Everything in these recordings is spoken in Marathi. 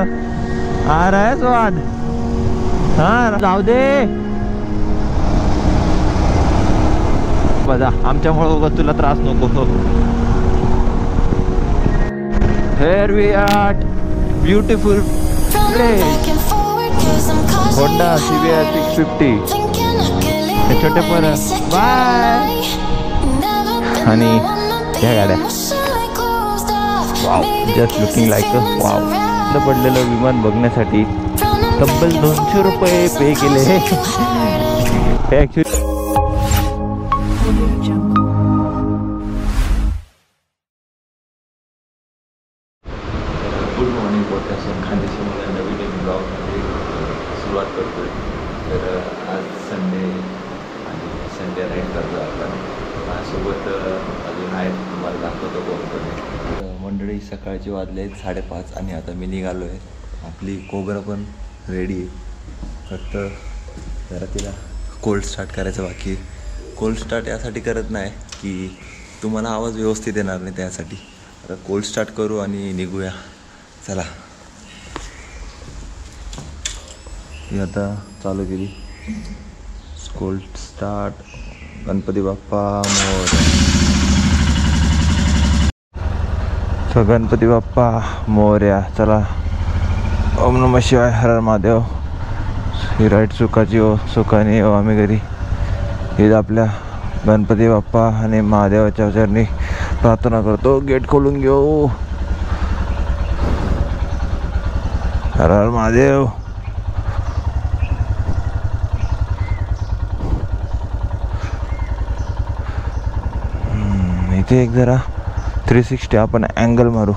आ रहा है स्वाद। हाँ जाऊ दे बजा, आमच्यामुळे उगाच तुला त्रास नको। Here we are, beautiful place, Honda CBR 650 हे छोटे पर बाय आणि ह्या गाड्या wow, just looking like wow. पडलेलं विमान बघण्यासाठी तब्बल 200 रुपये पे केले actually. Good morning podcast Khandeshi नवीन ब्लॉगमध्ये सुरुवात करतोय। तर आज संडे आणि संडे राईड करतो आपण। माझ्यासोबत अजून आहेत, तुम्हाला दाखवतो कोण कोण। मंडळी सकाळचे वाजले आहेत 5:30 आणि आता मी निघालो आहे। आपली कोबरा पण रेडी आहे, फक्त जरा तिला कोल्ड स्टार्ट करायचं बाकी आहे। कोल्ड स्टार्ट यासाठी करत नाही की तुम्हाला आवाज व्यवस्थित येणार नाही, त्यासाठी आता कोल्ड स्टार्ट करू आणि निघूया। चला ही आता चालू केली cold start. Ganpati Bappa Morya, so Ganpati Bappa Morya. चला ओम नमः शिवाय, हर हर महादेव। ही राईट सुखाची हो, सुखाने हो आम्ही घरी। हे आपल्या गणपती बाप्पा आणि महादेवाच्या चरणी प्रार्थना करतो। गेट खोलून घेऊ, हर हर महादेव। इथे एक जरा 360 आपण अँगल मारू।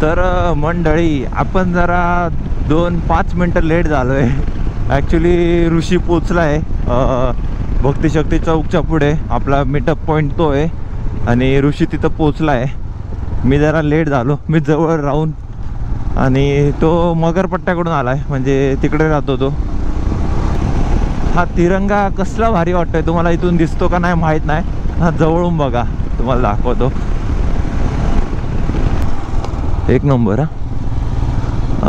तर मंडळी आपण जरा 2-5 मिनटं लेट झालो आहे। ॲक्च्युली ऋषी पोचला आहे भक्तिशक्ती चौकच्या पुढे, आपला मीटअप पॉईंट तो आहे आणि ऋषी तिथं पोचला आहे। मी जरा लेट झालो, मी जवळ राहून, आणि तो मगरपट्ट्याकडून आला आहे, म्हणजे तिकडे राहतो तो। हा तिरंगा कसला भारी वाटतोय, तुम्हाला इथून दिसतो का नाही माहीत नाही। हा जवळून बघा, तुम्हाला दाखवतो, एक नंबर। हा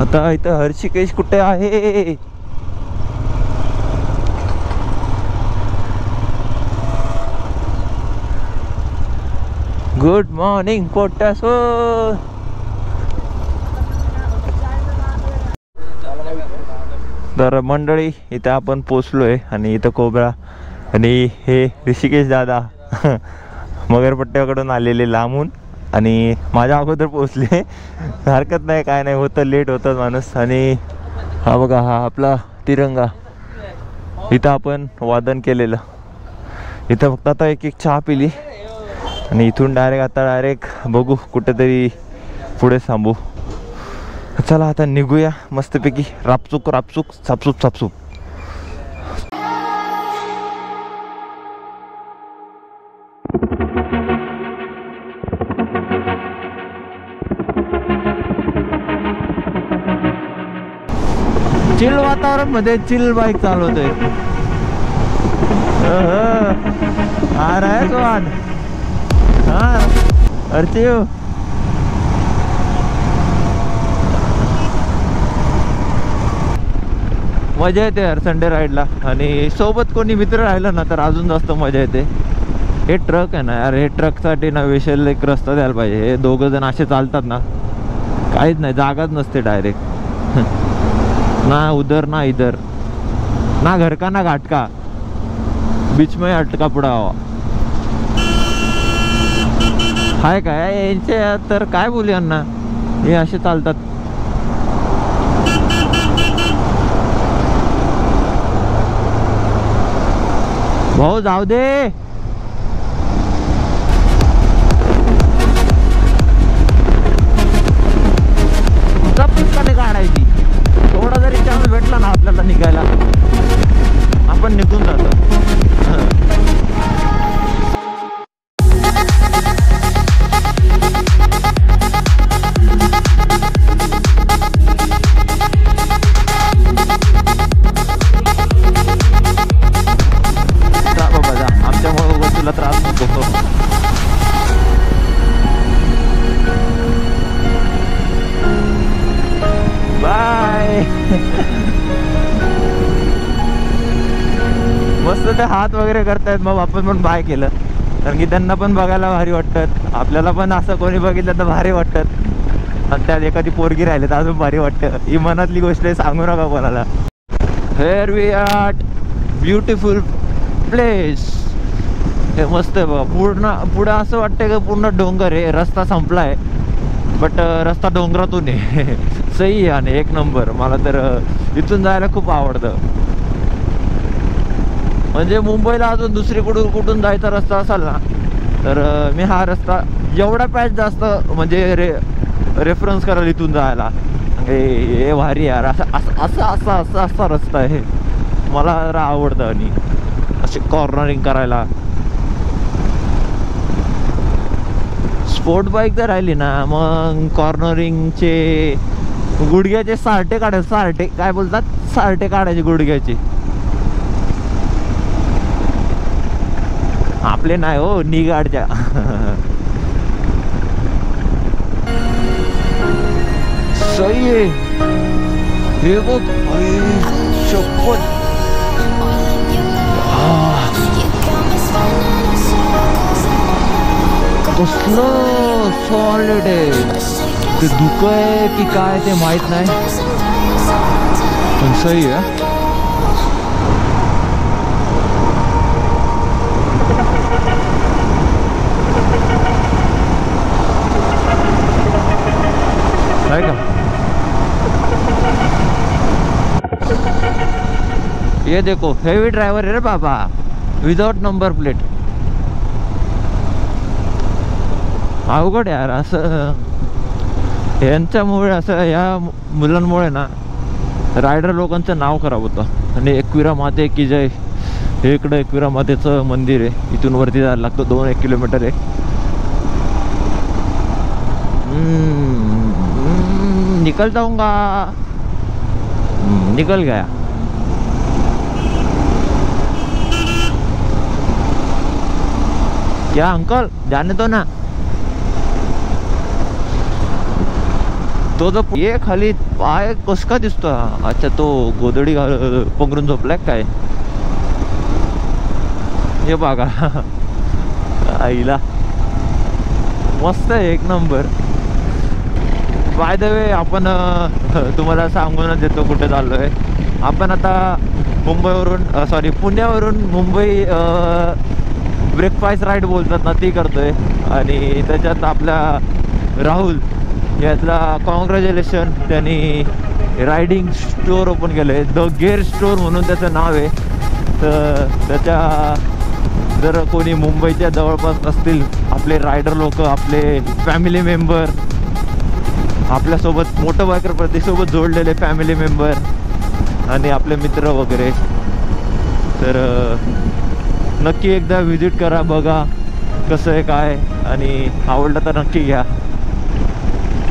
आता इथं हर्षिकेश कुठे आहे? गुड मॉर्निंग पोटासो। तर मंडळी इथं आपण पोचलोय आणि इथं कोबरा आणि हे ऋषिकेश दादा मगरपट्ट्याकडून आलेले लांबून आणि माझ्या अगोदर पोचले। हरकत नाही, काय नाही, होतं लेट होतं माणूस। आणि हा बघा, हा आपला तिरंगा इथं आपण वादन केलेलं। इथं फक्त आता एक चहा पिली आणि इथून डायरेक्ट बघू कुठेतरी पुढे थांबू। चला आता निघूया मस्तपैकी, रापचूक सापसूप सापसूप। चिल वातावरण मध्ये चिल बाईक चालवतोय। आ रहा है स्वाद। हाँ अर्चिव, मजा येते यार संडे राईडला, आणि सोबत कोणी मित्र राहिलं ना तर अजून जास्त मजा येते। हे ट्रक आहे ना यार, हे ट्रकसाठी ना विशेष एक रस्ता द्यायला पाहिजे। हे दोघं जण असे चालतात ना, काहीच नाही, जागाच नसते डायरेक्ट ना उधर ना इधर, ना घर का ना घाट का, बीच में अटका पडा हवा। हाय काय यांचे तर काय बोलू यांना, हे असे चालतात। भाऊ जाऊ दे, पुस्तकाने काढायची। थोडा जरी चान्स भेटला ना आपल्याला निघायला, आपण निघून जातो। मस्त ते हात वगैरे करतायत, मग आपण पण बाय केलं, कारण की त्यांना पण बघायला भारी वाटतात, आपल्याला पण असं कोणी बघितलं तर भारी वाटतात, आणि त्यात एखादी पोरगी राहिली तर अजून भारी वाटतं. ही मनातली गोष्ट आहे, सांगू नका कोणाला. Here we are beautiful place. हे मस्त आहे बघा, पूर्ण पुढं असं वाटतं का पूर्ण डोंगर आहे, रस्ता संपलाय बट रस्ता डोंगरातून आहे. सही आहे आणि एक नंबर. मला तर इथून जायला खूप आवडतं. म्हणजे मुंबईला अजून दुसरीकडून कुठून जायचा रस्ता असाल ना, तर मी हा रस्ता एवढा पॅच जास्त म्हणजे रेफरन्स कराल इथून जायला. हे भारी यार, असा रस्ता आहे, मला जरा आवडतं. आणि असे कॉर्नरिंग करायला. स्पोर्ट बाईक जर राहिली ना, मग कॉर्नरिंगचे गुडघ्याचे सारटे काढायचे, सारटे काय बोलतात, सारटे काढायचे गुडघ्याचे. आपले नाही हो, निगाडच्या. सही आहे हे बघ, शपथ. कसलं सॉलिड आहे ते, धुकं आहे की काय ते माहित नाही, पण सही आहे. का ये देखो, हेवी ड्राइवर है रे बाबा, विदाउट नंबर प्लेट. अवघड यार असं, यांच्यामुळे असं या मुलांमुळे ना रायडर लोकांचं नाव खराब होतं. आणि एकविरा माते की जय. हे इकडं एकविरा मातेचं मंदिर आहे, इथून वरती जायला लागतं, 2-1 किलोमीटर आहे. निकल जाऊंगा, निकल गया. क्या अंकल, जाने दो ना. तो जो ये खाली पाय कस का दिसतो. अच्छा, तो गोदडी पंघरून झोपलाय काय. हे बघा, आईला मस्त आहे, एक नंबर. बाय द वे, आपण तुम्हाला सांगूनच देतो कुठे चाललो आहे. आपण आता मुंबईवरून सॉरी पुण्यावरून मुंबई ब्रेकफास्ट राईड बोलतात ना, ती करतोय. आणि त्याच्यात आपला राहुल यातला कॉंग्रॅच्युलेशन, त्यांनी रायडिंग स्टोअर ओपन केलं आहे, द गेअर स्टोअर म्हणून त्याचं नाव आहे. तर त्याच्या जर कोणी मुंबईच्या जवळपास असतील आपले रायडर लोक, आपले फॅमिली मेंबर, आपल्यासोबत मोटर बायकर प्रतिसोबत जोडलेले फॅमिली मेंबर आणि आपले मित्र वगैरे, तर नक्की एकदा व्हिजिट करा, बघा कसं आहे काय, आणि आवडलं तर नक्की घ्या.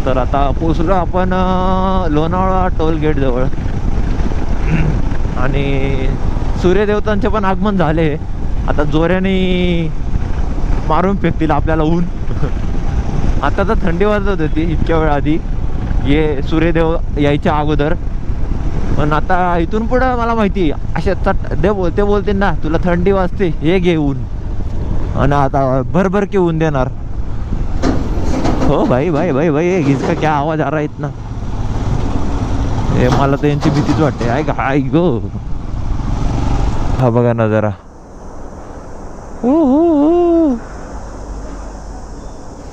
तर आता पोचलो आपण लोणावळा टोल गेट जवळ, आणि सूर्यदेवतांचे पण आगमन झाले. आता जोऱ्याने मारून फेकतील आपल्याला ऊन. आता तर थंडी वाजत होती इतक्या वेळ आधी, ये सूर्यदेव यायच्या अगोदर. पण आता इथून पुढं मला माहिती असे ते बोलते ना, तुला थंडी वाजते, हे घे ऊन, आणि आता भरभर के ऊन देणार. हो भाई भाई भाई भाई, इसका क्या आवाज आ रहा है इतना. हे मला तर यांची भीतीच वाटते. आय गो, हा बघा ना जरा.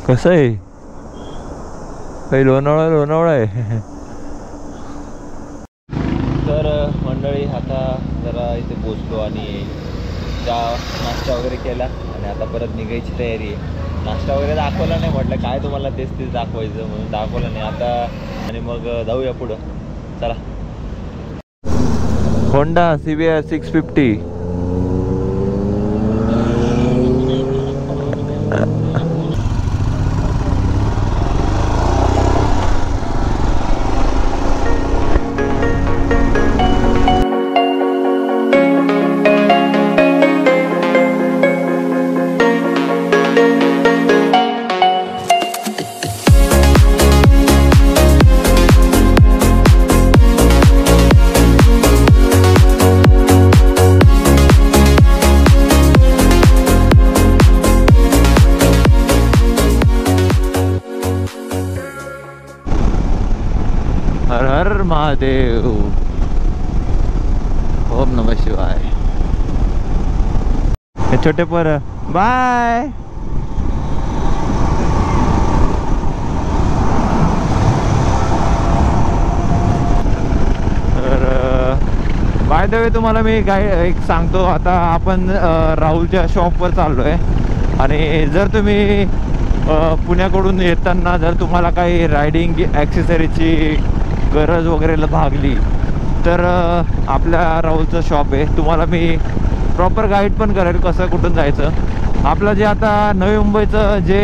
कसं आहे, काही लोणावळा आहे. तर मंडळी, आता जरा इथे पोचलो आणि नाश्ता वगैरे केला, आणि आता परत निघायची तयारी आहे. नाश्ता वगैरे दाखवला नाही, म्हटलं काय तुम्हाला तेच दाखवायचं, म्हणून दाखवलं नाही आता. आणि मग जाऊया पुढं, चला. Honda CBR 650. महादेव. ओम नमः शिवाय. हे छोटे पर बाय. बाय द वे तुम्हाला मी काय एक सांगतो. आता आपण राहुलच्या शॉपवर चाललो आहे आणि जर तुम्ही पुण्याकडून येताना जर तुम्हाला काही रायडिंग ॲक्सेसरीची गरज वगैरे भागली तर आपल्या राहुलचं शॉप आहे. तुम्हाला मी प्रॉपर गाईड पण करेल कसं कुठून जायचं. आपलं जे आता नवी मुंबईचं जे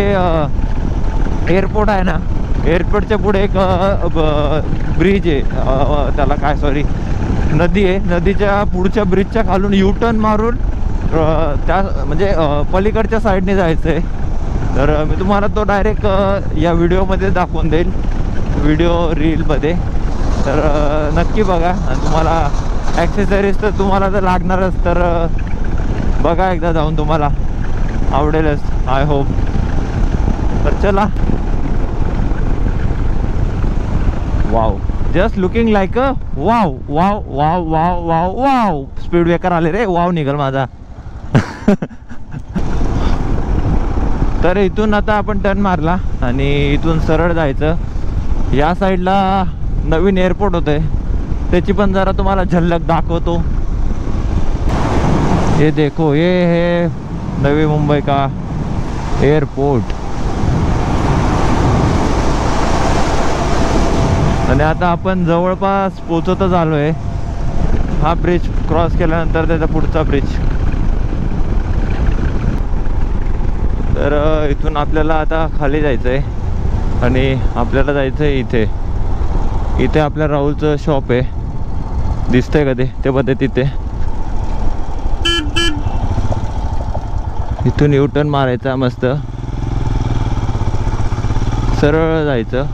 एअरपोर्ट आहे ना, एअरपोर्टच्या पुढे एक ब्रिज आहे. त्याला काय सॉरी नदी आहे. नदीच्या पुढच्या ब्रिजच्या खालून यू टर्न मारून त्या म्हणजे पलीकडच्या साईडने जायचं आहे. तर मी तुम्हाला तो डायरेक्ट या व्हिडिओमध्ये दाखवून देईल, व्हिडिओ रीलमध्ये. तर नक्की बघा. आणि तुम्हाला ॲक्सेसरीज तर तुम्हाला जर लागणारच तर बघा एकदा जाऊन, तुम्हाला आवडेलच आय होप. तर चला. Wow, just looking like a wow wow wow wow wow wow. Speed breaker आले रे, वाव निघाल माझा. तर इथून आता आपण टर्न मारला आणि इथून सरळ जायचं. या साईडला नवीन एअरपोर्ट होते, त्याची पण जरा तुम्हाला झलक दाखवतो. ये देखो, ये है नवी मुंबई का एअरपोर्ट. आणि आता आपण जवळपास पोचतच आलो आहे. हा ब्रिज क्रॉस केल्यानंतर त्याचा पुढचा ब्रिज. तर इथून आपल्याला आता खाली जायचं आहे आणि आपल्याला जायचं आहे इथे. इथे आपल्या राहुलचं शॉप आहे, दिसतंय का ते बघते तिथे. इथून यू टर्न मारायचा, मस्त सरळ जायचं.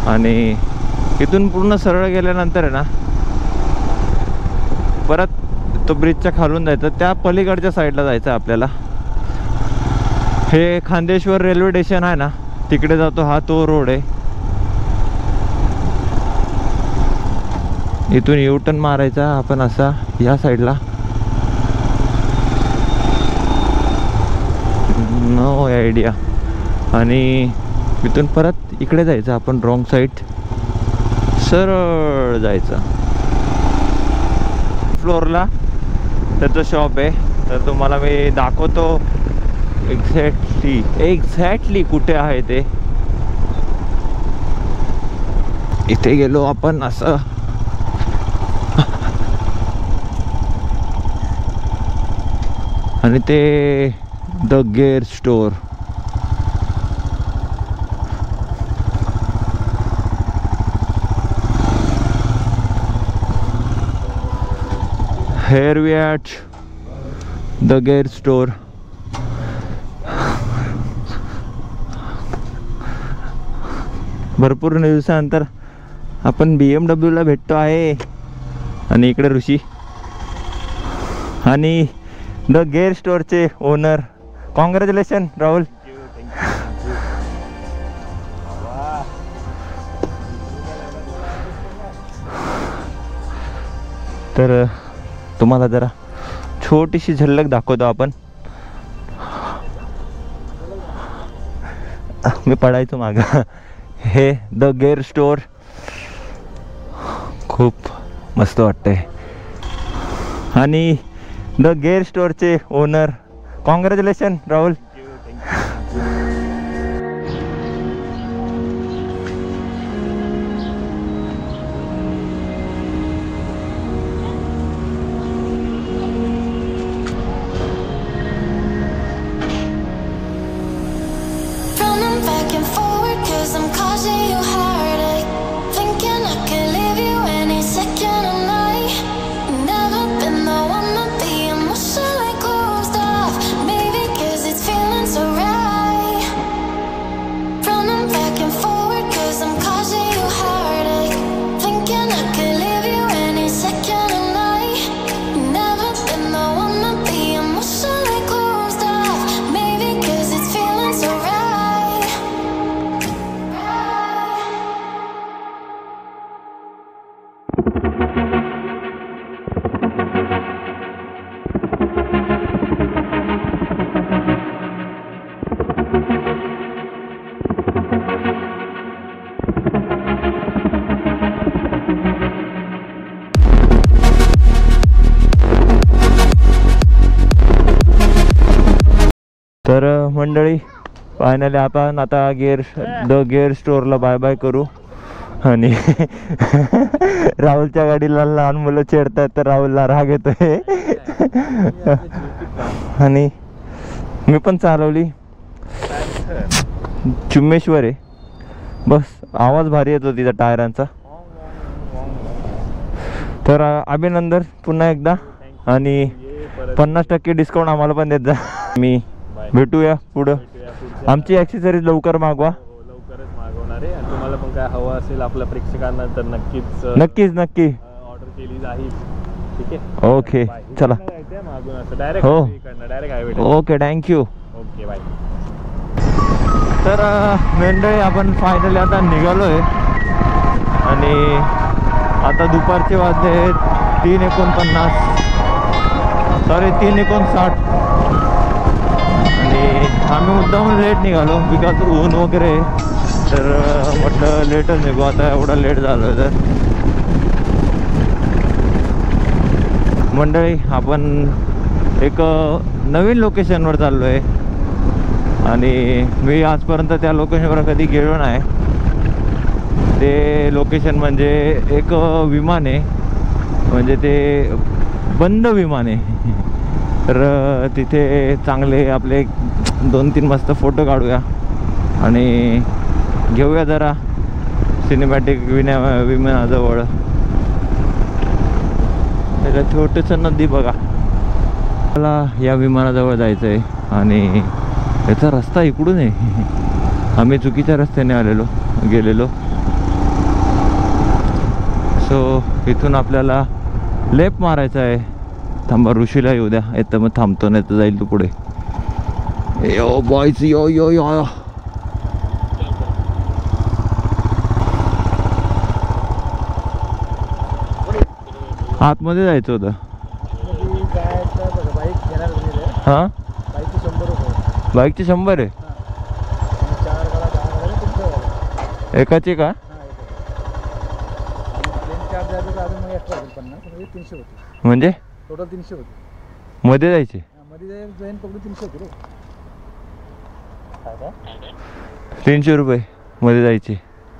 आणि इथून पूर्ण सरळ गेल्यानंतर आहे ना, परत तो ब्रिजच्या खालून जायचं. त्या पलीकडच्या साईडला जायचं आपल्याला. हे खांदेश्वर रेल्वे स्टेशन आहे ना, तिकडे जातो हा तो रोड आहे. इथून यू टर्न मारायचा आपण असा या साईडला. No idea. आणि इथून परत इकडे जायचं आपण, रॉंग साईड सरळ जायचं. फ्लोअरला त्याचं शॉप आहे. तर तुम्हाला मी दाखवतो एक्झॅक्टली कुठे आहे ते. इथे गेलो आपण असं. आणि ते the gear store. Here we at the gear store. भरपूर दिवसानंतर आपण BMW ला भेटतो आहे. आणि इकडे ऋषी आणि द गेअर स्टोअरचे ओनर. कॉंग्रॅच्युलेशन राहुल. तर तुम्हाला जरा छोटीशी झलक दाखवतो आपण. मी पडायचो मागं. हे द गेअर स्टोअर खूप मस्त वाटतंय. आणि द गेअर स्टोअरचे owner. Congratulation Rahul. I'm causing you heartache, thinking I could leave you any second of night. Never been the one to be emotionally closed off, maybe 'cause it's feeling तर मंडळी फायनली आपण आता गिअर स्टोअरला बाय बाय करू. आणि राहुलच्या गाडीला लहान मुलं चिडतात तर राहुलला राग येतोय. आणि मी पण चालवली चुम्मेश्वर आहे, बस आवाज भारी येतो तिचा टायरांचा. तर अभिनंदन पुन्हा एकदा, आणि 50% डिस्काउंट आम्हाला पण देत जा. मी भेटूया पुढं. आमची ॲक्सेसरीज लवकर मागवा. लवकरच मागवणार आहे. आणि तुम्हाला पण काय हवं असेल आपल्या प्रेक्षकांना तर नक्की ऑर्डर केली जाईल. ठीक आहे, ओके चला. मागून असं डायरेक्ट हो. Direct highway. Okay thank you. Okay bye. तर मंडळी आपण फायनली आता निघालोय आणि आता दुपारचे वाजले 3:49 सॉरी 3:59. आणि आम्ही मुद्दाम लेट निघालो बिकॉज ऊन वगैरे, तर म्हटलं लेटच निघू. आता एवढा लेट झालो तर मंडळी आपण एक नवीन लोकेशनवर चाललो आहे. आणि मी आजपर्यंत त्या लोकेशनवर कधी गेलो नाही. ते लोकेशन म्हणजे एक विमान आहे, म्हणजे ते बंद विमान आहे. तर तिथे चांगले आपले 2-3 मस्त फोटो काढूया आणि घेऊया जरा सिनेमॅटिक विमानाजवळ. त्याला छोटंसं नदी बघा. मला या विमानाजवळ जायचं आहे आणि याचा रस्ता इकडून आहे. आम्ही चुकीच्या रस्त्याने गेलेलो. सो इथून आपल्याला लेफ्ट मारायचा आहे. थांबा, ऋषीला येऊ द्या, येतं मग थांबतो, नाही तर जाईल तू पुढे. यो बॉयज यो यो यो. आतमध्ये जायचं होतं. हां, बाईकचे 100 आहे. एकाचे का? म्हणजे टोटल 300 होते. मध्ये जायचे? मध्ये जाईन पकडून 300 होते. 300 रुपये मध्ये जायचे.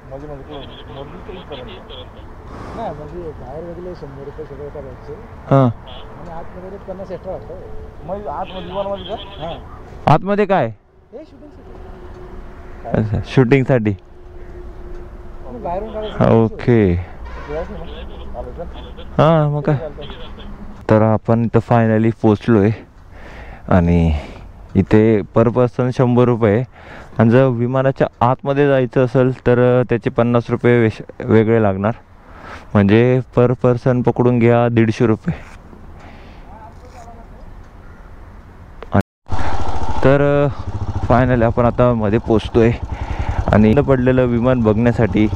म्हणजे बाहेर वगैरे 100 रुपये सगळं करायचं. हां, आणि आतमध्ये 50 एक्स्ट्रा वाटतं. मग आतमध्ये विमानामध्ये का? हां, आतमध्ये काय? हे शूटिंग. अच्छा, शूटिंगसाठी. बाहेरून काढायचं. ओके. हां, मग काय. तर आपण इथं फायनली पोचलो आहे आणि इथे पर पर्सन 100 रुपये. आणि जर विमानाच्या आतमध्ये जायचं असेल तर त्याचे 50 रुपये वेगळे लागणार. म्हणजे पर पर्सन पकडून घ्या 150 रुपये. तर फायनली आपण आता मध्ये पोचतोय आणि पडलेलं विमान बघण्यासाठी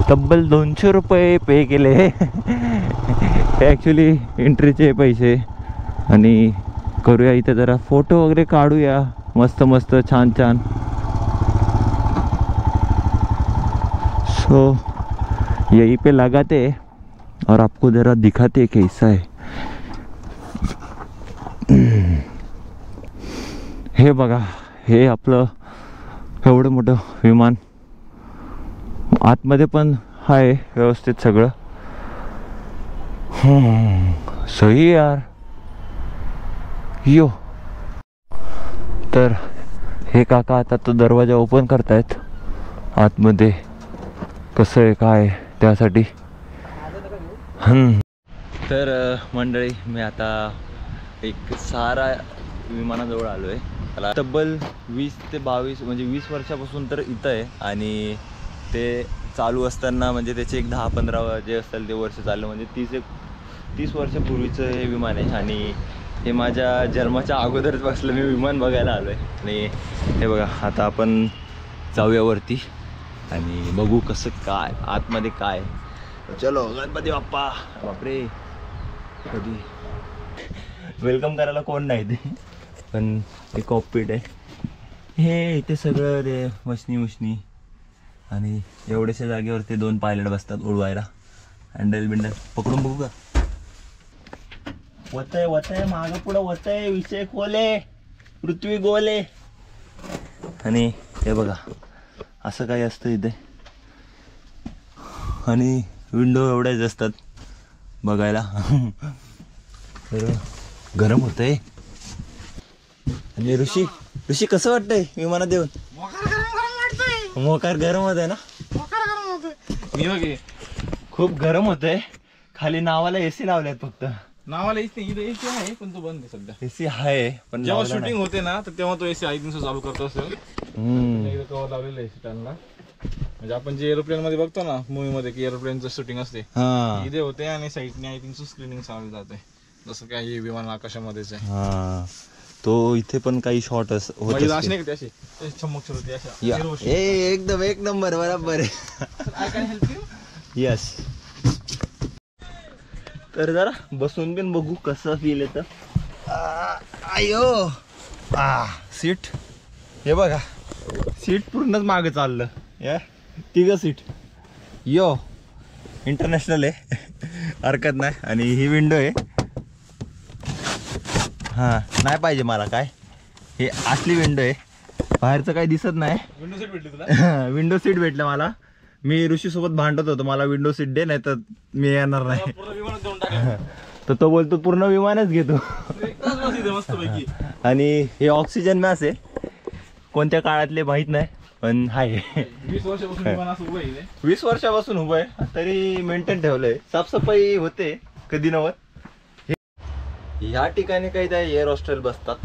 तब्बल 200 रुपये पे केले. ॲक्च्युली एंट्रीचे पैसे. आणि करूया इथे जरा फोटो वगैरे काढूया मस्त मस्त छान छान. सो यहीं पे लगाते और आपको ज़रा दिखाते कैसा है. हे बघा, हे आपलं एवढं मोठं विमान. आतमध्ये पण आहे व्यवस्थित सगळं. सही यार. यो. तर हे काका आता तो दरवाजा ओपन करतायत आतमध्ये. कसं आहे काय त्यासाठी. तर मंडळी मी आता एक सारा विमानाजवळ आलो आहे. त्याला तब्बल 20 ते 22 म्हणजे 20 वर्षापासून तर इथं आहे. आणि ते चालू असताना म्हणजे त्याचे एक 10-15 जे असतील ते वर्ष चाललं. म्हणजे 30 वर्षापूर्वीचं हे विमान आहे. आणि हे माझ्या जन्माच्या अगोदरच बसलं मी विमान बघायला आलो आहे. आणि हे बघा, आता आपण जाऊया वरती आणि बघू कसं काय आतमध्ये काय. चलो गणपती बाप्पा. बापरे, कधी वेलकम करायला कोण नाही ते, पण ते कॉकपीट आहे. हे इथे सगळं रे मशनी आणि एवढ्याशा जागेवरती 2 पायलट बसतात उडवायला. हँडल बिंडल पकडून बघू का. वतय मागं पुढं वतय. विषय खोले, पृथ्वी गोले. आणि हे बघा असं काही असतं इथे आणि विंडो एवढ्याच असतात बघायला. तर गरम होतंय. आणि ऋषी कसं वाटतंय विमानात येऊन? मोकार गरम होत आहे ना? मी बघे खूप गरम होतंय. खाली नावाला एसी लावल्यात फक्त. नावाला एसी इथे एसी आहे पण तो बंद आहे सध्या. एसी आहे पण जेव्हा लावला शूटिंग होते ना तर तेव्हा तो एसी 5 चालू करतो असेल. नाही. एकदा कव्हर लावलेलं आहे स्टँडला. म्हणजे आपण जे एरोप्लेन मध्ये बघतो ना मूवी मध्ये की एरोप्लेनचं शूटिंग असते हा इथे होते आणि साईडने आय थिंक स्क्रीनिंग चालू जाते जसं काय हे विमान आकाशामध्येच आहे. हा तो इथे पण काही शॉट होत म्हणजे अशी असते. नाही का अशी चमक होती अशा या. hero shoot. एकदम एक नंबर बरोबर आहे. I can help you? Yes. तर जरा बसून पण बघू कसं फील येतं. आयो सीट हे बघा सीट पूर्णच मागे चाललं. या तिघं सीट यो इंटरनॅशनल आहे हरकत नाही. आणि ही विंडो आहे. हां नाही पाहिजे मला काय हे असली विंडो आहे बाहेरचं काही दिसत नाही. विंडो सीट भेटली तुला? विंडो सीट भेटलं मला. मी ऋषीसोबत भांडत होतो मला विंडो सीट दे नाही तर मी येणार नाही. पूर्ण विमानात देऊन टाकलं. तर तो बोलतो पूर्ण विमानच घेतो. एक तास बस इथे मस्तपैकी. आणि हे ऑक्सिजन मॅस आहे कोणत्या काळातले माहीत नाही पण आहे. 20 वर्षापासून विमान असं उभं आहे इथे. 20 वर्षापासून उभं आहे तरी मेंटेन ठेवलंय. साफसफाई होते कधी नव्हत. ह्या ठिकाणी काही त्या एअर हॉस्टेल बसतात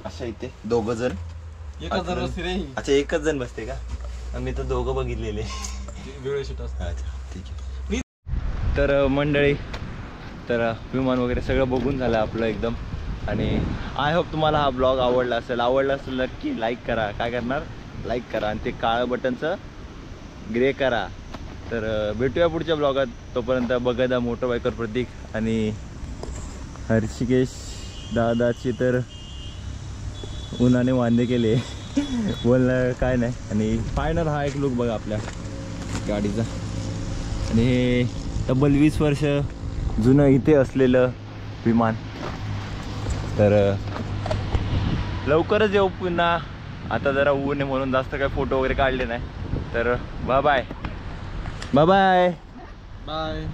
अशा इथे दोघं जण. एकच जण बसते रे ही. अच्छा एकच जण बसते का? मी तर दोघं बघितलेले. वेगळे सीट असतात. अच्छा ठीक आहे. तर मंडळी तर विमान वगैरे सगळं बघून झालं आपलं एकदम. आणि आय होप तुम्हाला हा ब्लॉग आवडला असेल नक्की लाईक करा. काय करणार लाईक करा आणि ते काळं बटनचं ग्रे करा. तर भेटूया पुढच्या ब्लॉगात. तोपर्यंत बघा मोटर बायकर प्रतीक आणि हर्षिकेश दादाची तर उन्हाने वांदे केले बोलणं काय नाही. आणि फायनल हा एक लुक बघा आपल्या गाडीचा. आणि हे तब्बल 20 वर्ष जुनं इथे असलेलं विमान. तर लवकरच येऊ पुन्हा. आता जरा ऊन आहे म्हणून जास्त काही फोटो वगैरे काढले नाही. तर bye bye bye bye bye.